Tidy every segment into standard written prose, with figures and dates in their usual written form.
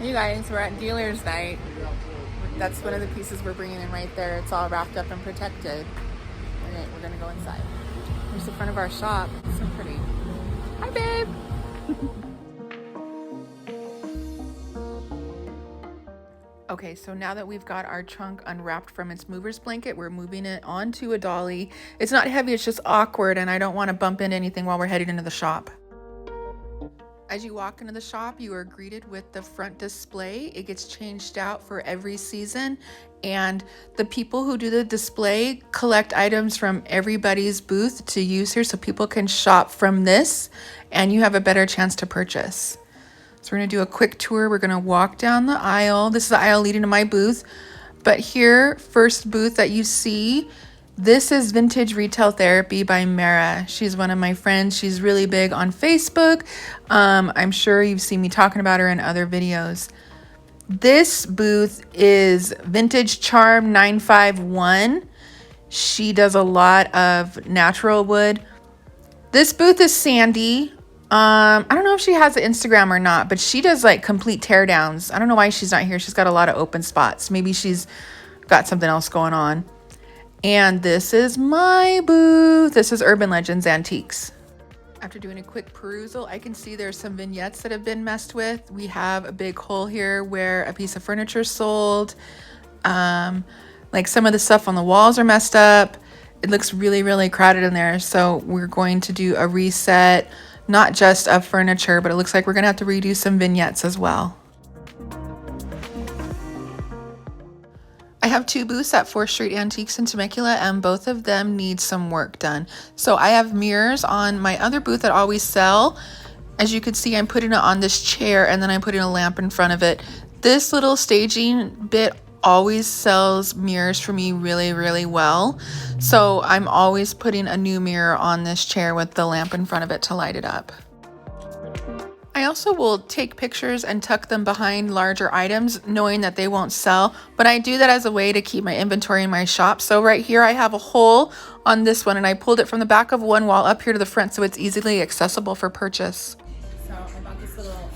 Hey guys, we're at dealer's night. That's one of the pieces we're bringing in right there. It's all wrapped up and protected. Alright, we're gonna go inside. Here's the front of our shop. It's so pretty. Hi babe! Okay, so now that we've got our trunk unwrapped from its mover's blanket, we're moving it onto a dolly. It's not heavy, it's just awkward, and I don't want to bump into anything while we're heading into the shop. As you walk into the shop, you are greeted with the front display. It gets changed out for every season, and the people who do the display collect items from everybody's booth to use here so people can shop from this and you have a better chance to purchase. So we're gonna do a quick tour. We're gonna walk down the aisle. This is the aisle leading to my booth, but here, first booth that you see, this is Vintage Retail Therapy by Mara. She's one of my friends. She's really big on Facebook. I'm sure you've seen me talking about her in other videos. This booth is Vintage Charm 951. She does a lot of natural wood. This booth is Sandy. I don't know if she has an Instagram or not, but she does like complete teardowns. I don't know why she's not here. She's got a lot of open spots. Maybe she's got something else going on. And this is my booth. This is Urban Legends Antiques. After doing a quick perusal, I can see there's some vignettes that have been messed with. We have a big hole here where a piece of furniture sold. Like some of the stuff on the walls are messed up. It looks really, really crowded in there. So we're going to do a reset, not just of furniture, but it looks like we're gonna have to redo some vignettes as well. I have two booths at 4th Street Antiques in Temecula, and both of them need some work done. So I have mirrors on my other booth that always sell. As you can see, I'm putting it on this chair and then I'm putting a lamp in front of it. This little staging bit always sells mirrors for me really, really well. So I'm always putting a new mirror on this chair with the lamp in front of it to light it up. I also will take pictures and tuck them behind larger items, knowing that they won't sell, but I do that as a way to keep my inventory in my shop. So right here I have a hole on this one, and I pulled it from the back of one wall up here to the front so it's easily accessible for purchase. So I bought this little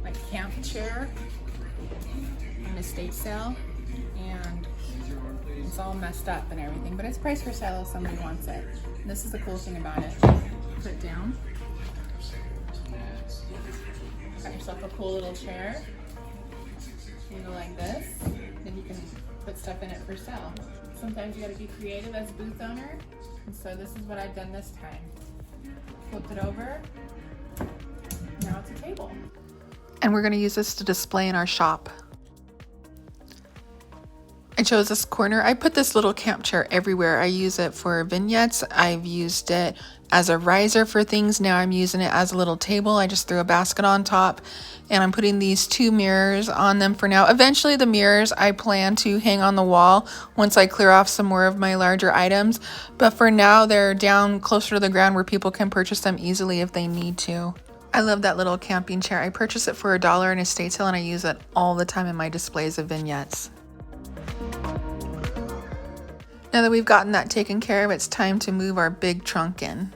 like camp chair in estate sale, and it's all messed up and everything, but it's priced for sale if somebody wants it. And this is the cool thing about it. Put it down. Got yourself a cool little chair. You go like this, then you can put stuff in it for sale. Sometimes you gotta be creative as a booth owner, and so this is what I've done this time. Flip it over, now it's a table. And we're gonna use this to display in our shop. I chose this corner. I put this little camp chair everywhere. I use it for vignettes. I've used it as a riser for things. Now I'm using it as a little table. I just threw a basket on top, and I'm putting these two mirrors on them for now. Eventually the mirrors I plan to hang on the wall once I clear off some more of my larger items. But for now they're down closer to the ground where people can purchase them easily if they need to. I love that little camping chair. I purchased it for $1 in estate sale, and I use it all the time in my displays of vignettes. Now that we've gotten that taken care of, it's time to move our big trunk in.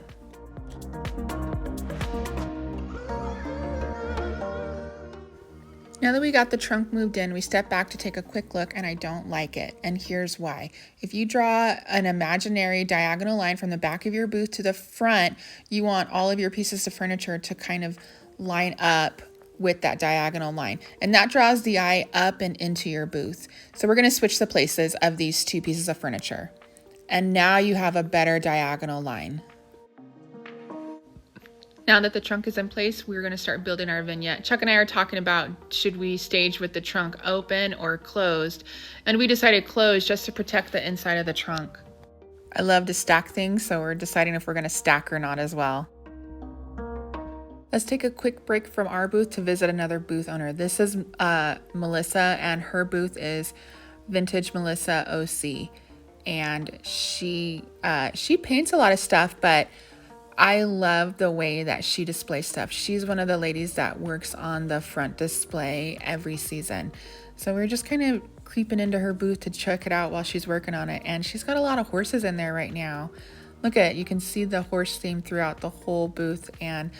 Now that we got the trunk moved in, we step back to take a quick look, and I don't like it. And here's why. If you draw an imaginary diagonal line from the back of your booth to the front, you want all of your pieces of furniture to kind of line up with that diagonal line, and that draws the eye up and into your booth. So we're going to switch the places of these two pieces of furniture, and now you have a better diagonal line. Now that the trunk is in place, we're going to start building our vignette. Chuck and I are talking about, should we stage with the trunk open or closed, and we decided closed just to protect the inside of the trunk. I love to stack things, so we're deciding if we're going to stack or not as well. Let's take a quick break from our booth to visit another booth owner. This is Melissa, and her booth is Vintage Melissa OC. And she paints a lot of stuff, but I love the way that she displays stuff. She's one of the ladies that works on the front display every season. So we're just kind of creeping into her booth to check it out while she's working on it. And she's got a lot of horses in there right now. Look at it, you can see the horse theme throughout the whole booth, and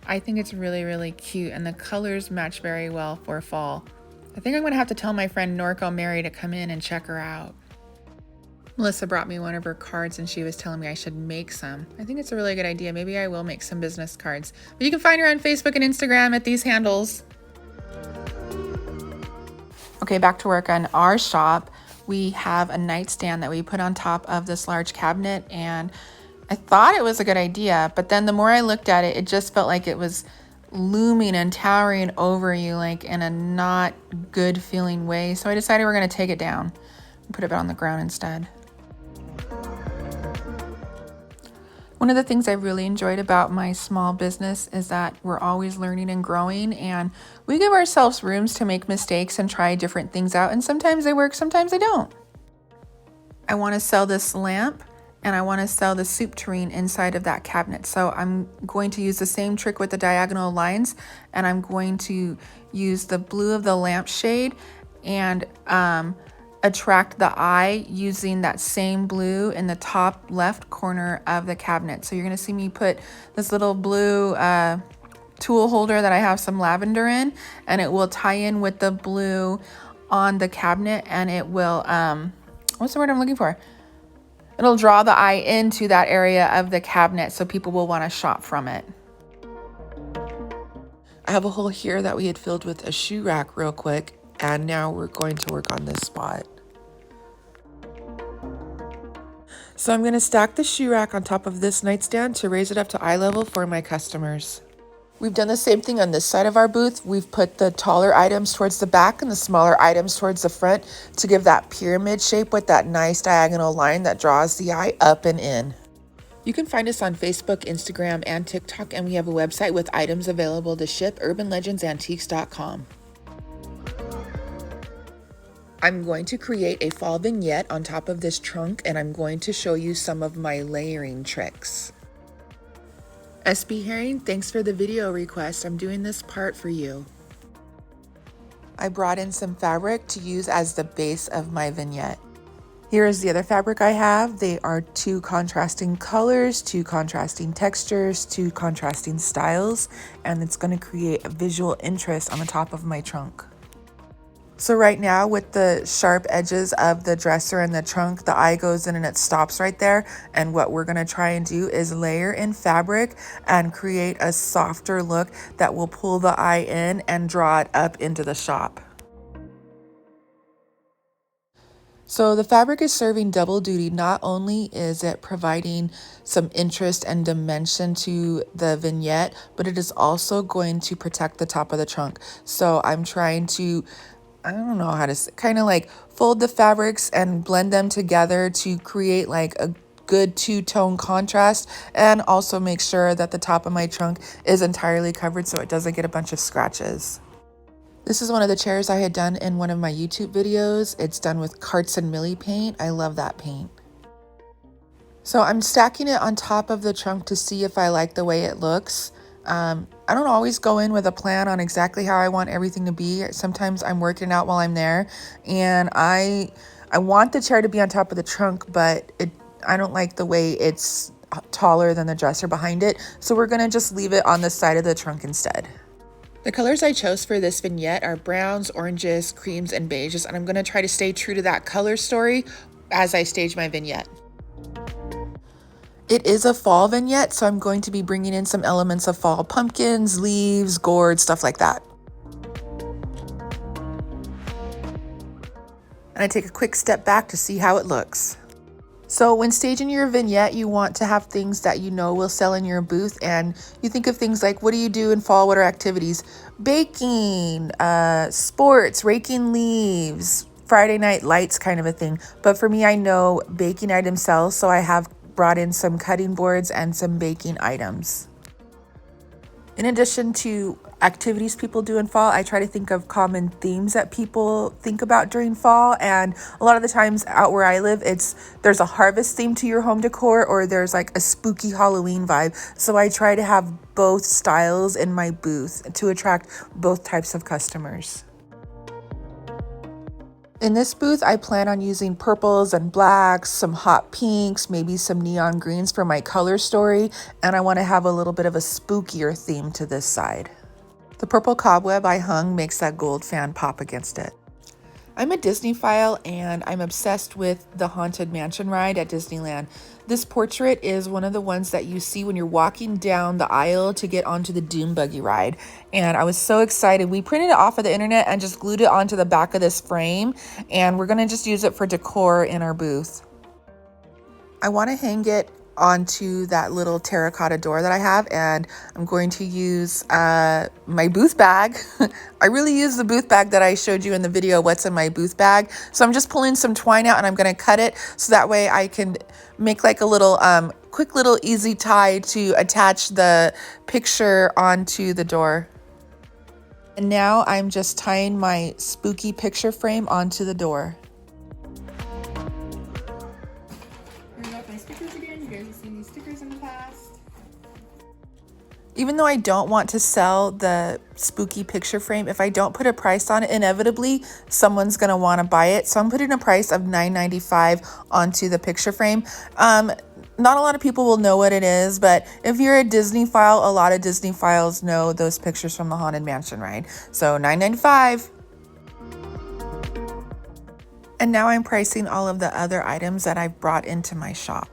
I think it's really, really cute, and the colors match very well for fall. I think I'm gonna have to tell my friend Norco Mary to come in and check her out. Melissa brought me one of her cards and she was telling me I should make some. I think it's a really good idea. Maybe I will make some business cards. But you can find her on Facebook and Instagram at these handles. Okay, back to work on our shop. We have a nightstand that we put on top of this large cabinet, and I thought it was a good idea, but then the more I looked at it, it just felt like it was looming and towering over you, like in a not good feeling way. So I decided we're gonna take it down and put it on the ground instead. One of the things I really enjoyed about my small business is that we're always learning and growing, and we give ourselves rooms to make mistakes and try different things out, and sometimes they work, sometimes they don't. I want to sell this lamp, and I want to sell the soup tureen inside of that cabinet. So I'm going to use the same trick with the diagonal lines, and I'm going to use the blue of the lampshade and attract the eye using that same blue in the top left corner of the cabinet. So you're going to see me put this little blue tool holder that I have some lavender in, and it will tie in with the blue on the cabinet, and it will what's the word I'm looking for? It'll draw the eye into that area of the cabinet so people will want to shop from it. I have a hole here that we had filled with a shoe rack real quick, and now we're going to work on this spot. So I'm going to stack the shoe rack on top of this nightstand to raise it up to eye level for my customers. We've done the same thing on this side of our booth. We've put the taller items towards the back and the smaller items towards the front to give that pyramid shape with that nice diagonal line that draws the eye up and in. You can find us on Facebook, Instagram, and TikTok, and we have a website with items available to ship, urbanlegendsantiques.com. I'm going to create a fall vignette on top of this trunk, and I'm going to show you some of my layering tricks. SB Herring, thanks for the video request. I'm doing this part for you. I brought in some fabric to use as the base of my vignette. Here is the other fabric I have. They are 2 contrasting colors, 2 contrasting textures, 2 contrasting styles, and it's going to create a visual interest on the top of my trunk. So right now, with the sharp edges of the dresser and the trunk, the eye goes in and it stops right there. And what we're gonna try and do is layer in fabric and create a softer look that will pull the eye in and draw it up into the shop. So the fabric is serving double duty. Not only is it providing some interest and dimension to the vignette, but it is also going to protect the top of the trunk. So I'm trying to, I don't know how to kind of like fold the fabrics and blend them together to create like a good 2-tone contrast, and also make sure that the top of my trunk is entirely covered so it doesn't get a bunch of scratches. This is one of the chairs I had done in one of my YouTube videos. It's done with Carts and Millie paint. I love that paint. So I'm stacking it on top of the trunk to see if I like the way it looks. I don't always go in with a plan on exactly how I want everything to be. Sometimes I'm working out while I'm there, and I want the chair to be on top of the trunk, but I don't like the way it's taller than the dresser behind it. So we're gonna just leave it on the side of the trunk instead. The colors I chose for this vignette are browns, oranges, creams, and beiges, and I'm gonna try to stay true to that color story as I stage my vignette. It is a fall vignette, so I'm going to be bringing in some elements of fall: pumpkins, leaves, gourds, stuff like that. And I take a quick step back to see how it looks. So when staging your vignette, you want to have things that you know will sell in your booth, and you think of things like, what do you do in fall? What are activities? Baking, sports, raking leaves, Friday night lights kind of a thing. But for me, I know baking items sell, so I have brought in some cutting boards and some baking items. In addition to activities people do in fall, I try to think of common themes that people think about during fall. And a lot of the times out where I live, there's a harvest theme to your home decor, or there's like a spooky Halloween vibe. So I try to have both styles in my booth to attract both types of customers. In this booth, I plan on using purples and blacks, some hot pinks, maybe some neon greens for my color story, and I want to have a little bit of a spookier theme to this side. The purple cobweb I hung makes that gold fan pop against it. I'm a Disney-phile and I'm obsessed with the Haunted Mansion ride at Disneyland. This portrait is one of the ones that you see when you're walking down the aisle to get onto the Doom Buggy ride. And I was so excited. We printed it off of the internet and just glued it onto the back of this frame. And we're gonna just use it for decor in our booth. I wanna hang it onto that little terracotta door that I have, and I'm going to use my booth bag. I really use the booth bag that I showed you in the video, what's in my booth bag. So I'm just pulling some twine out and I'm gonna cut it so that way I can make like a little quick little easy tie to attach the picture onto the door. And now I'm just tying my spooky picture frame onto the door. Even though I don't want to sell the spooky picture frame, if I don't put a price on it, inevitably someone's gonna wanna buy it. So I'm putting a price of $9.95 onto the picture frame. Not a lot of people will know what it is, but if you're a Disney-phile, a lot of Disney-philes know those pictures from the Haunted Mansion ride. So $9.95. And now I'm pricing all of the other items that I've brought into my shop.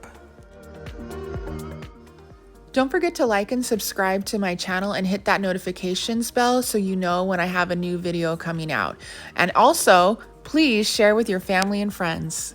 Don't forget to like and subscribe to my channel and hit that notifications bell so you know when I have a new video coming out. And also, please share with your family and friends.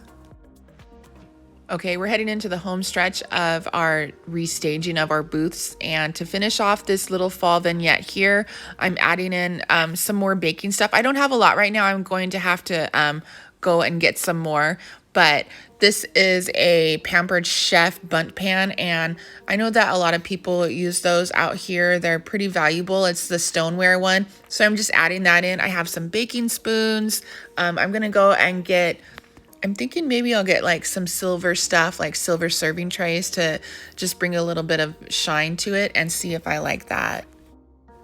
Okay, we're heading into the home stretch of our restaging of our booths. And to finish off this little fall vignette here, I'm adding in some more baking stuff. I don't have a lot right now. I'm going to have to go and get some more. But this is a Pampered Chef bundt pan, and I know that a lot of people use those out here. They're pretty valuable. It's the stoneware one, so I'm just adding that in. I have some baking spoons. I'm gonna go and get, I'm thinking maybe I'll get like some silver stuff, like silver serving trays to just bring a little bit of shine to it and see if I like that.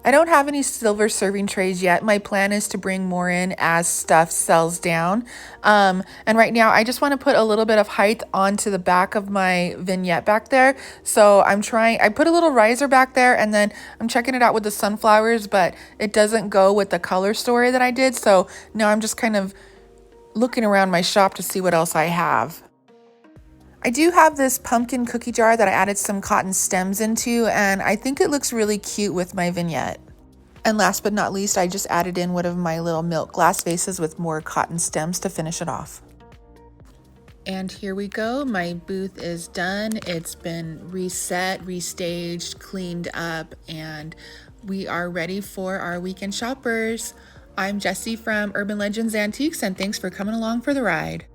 I don't have any silver serving trays yet. My plan is to bring more in as stuff sells down. And right now I just want to put a little bit of height onto the back of my vignette back there. So I put a little riser back there and then I'm checking it out with the sunflowers, but it doesn't go with the color story that I did. So now I'm just kind of looking around my shop to see what else I have. I do have this pumpkin cookie jar that I added some cotton stems into, and I think it looks really cute with my vignette. And last but not least, I just added in one of my little milk glass vases with more cotton stems to finish it off. And here we go. My booth is done. It's been reset, restaged, cleaned up, and we are ready for our weekend shoppers. I'm Jessie from Urban Legends Antiques, and thanks for coming along for the ride.